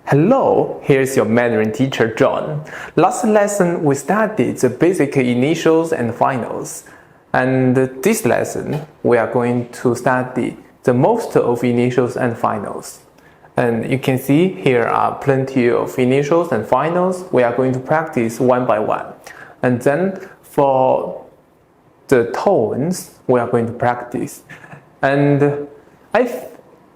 Hello, here's your Mandarin teacher John. Last lesson we studied the basic initials and finals. And this lesson we are going to study the most of initials and finals. And you can see here are plenty of initials and finals. We are going to practice one by one. And then for the tones, we are going to practice. And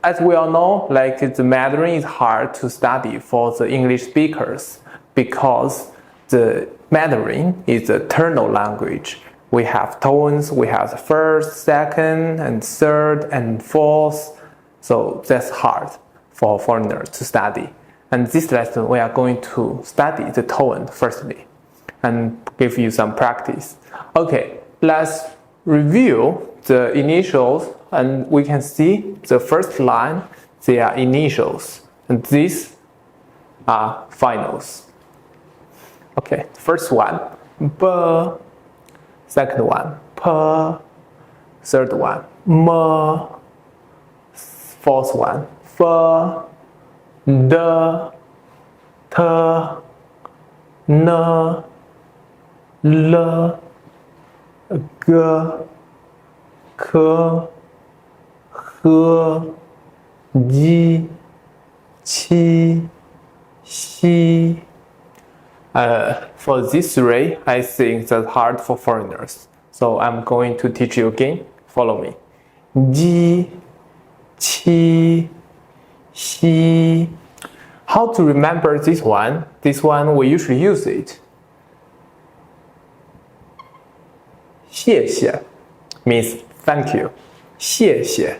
as we all know, the Mandarin is hard to study for the English speakers because the Mandarin is a tonal language. We have tones, we have the first, second, and third, and fourth. So that's hard for foreigners to study. And this lesson, we are going to study the tone firstly and give you some practice. Okay, let's review the initials, and we can see the first line, they are initials, and these are finals. Okay, first one, B, second one, P, third one, M, fourth one, F, D, T, N, L, G, K, H, J, Q, X. For these three, I think that's hard for foreigners. So I'm going to teach you again. Follow me. J, Q, X. How to remember this one? This one we usually use it. 谢谢 means thank you. 谢谢.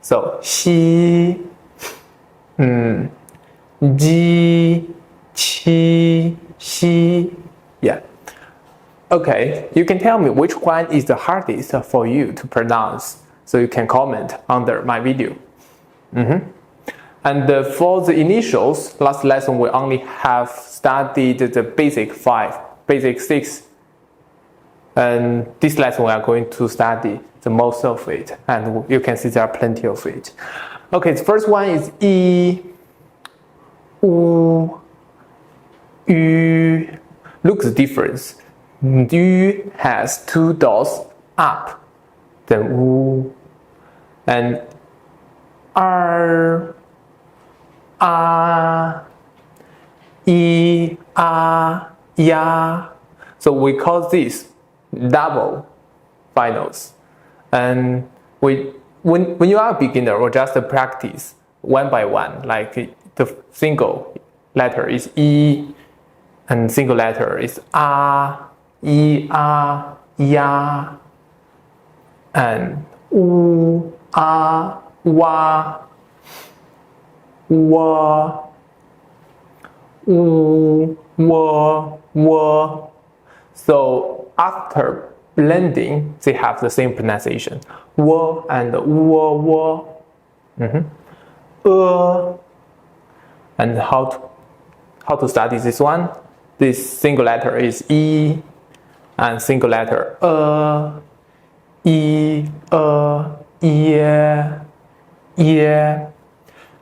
So 西 G, Qi, Xi. Yeah. Okay, you can tell me which one is the hardest for you to pronounce, so you can comment under my video. And for the initials, last lesson we only have studied the basic 5, basic 6. And this lesson we are going to study the most of it, and you can see there are plenty of it. Okay, the first one is I, U, Yu. Look the difference. Yu has 2 dots up, then Wu, and R, A, I, A, Ya. So we call this double finals. And when you are a beginner, or just practice one by one, like the single letter is I, and single letter is A, I, A, Ya, and U, A, Wa, Wa, U, Wa, Wa. So after blending, they have the same pronunciation. Wo and wo, wo. And how to study this one? This single letter is I, and single letter I, ye.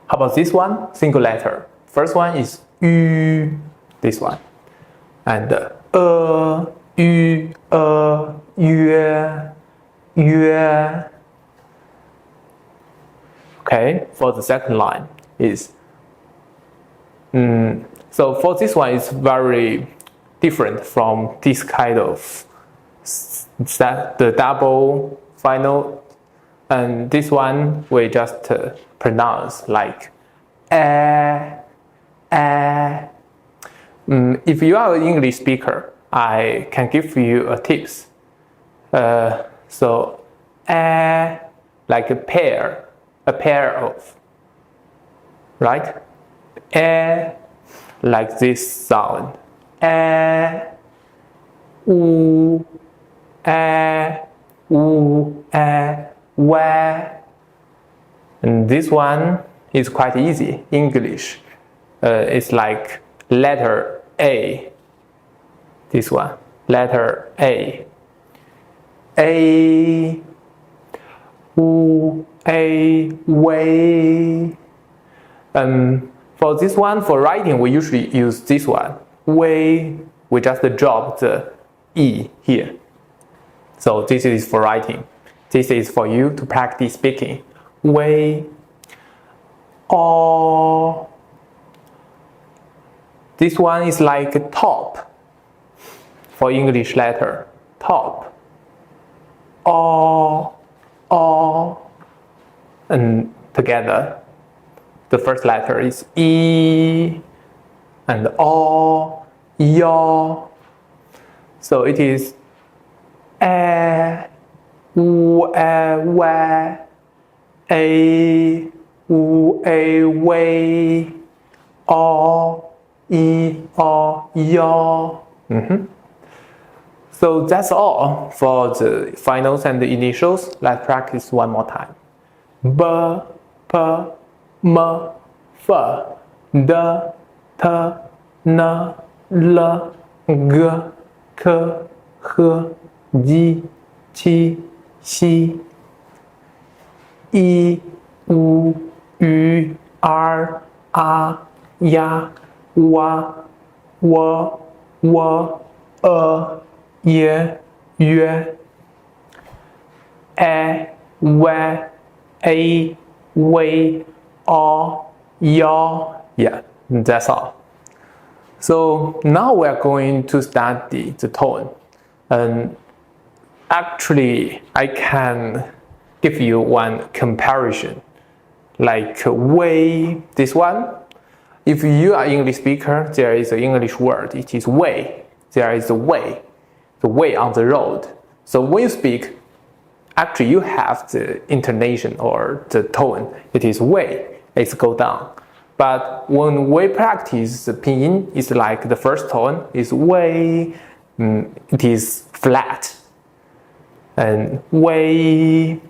How about this one? Single letter. First one is Yu, this one. And Yu, Yue. Okay, for the second line is so for this one is very different from this kind of the double final, and this one we just pronounce like if you are an English speaker, I can give you a tips. So like a pair of, right? Like this sound. U, where. And this one is quite easy. English. It's like letter A. This one, letter A. U, A, way. For this one, for writing, we usually use this one. We just drop the E here. So this is for writing. This is for you to practice speaking. We, or. This one is like top for English letter. Top. Or, and together. The first letter is E and O, yo. So it is E, U, E, W, A, U, A, W, O, E, O, yo. So that's all for the finals and the initials. Let's practice one more time. B, P, M, F, D, T, N, L, G, K, H, J, Q, X, I, U, Ü, R, A, Ya, Wa, Wo, Wo, Ye, Yue, E, We, A, Wei, O, Yo. Yeah, that's all. So now we are going to study the tone. And actually, I can give you one comparison. Like way, this one. If you are English speaker, there is an English word. It is way. There is a way. The way on the road. So when you speak, actually you have the intonation or the tone. It is way. It's go down. But when we practice the pinyin, it's like the first tone is way. It is flat. And way.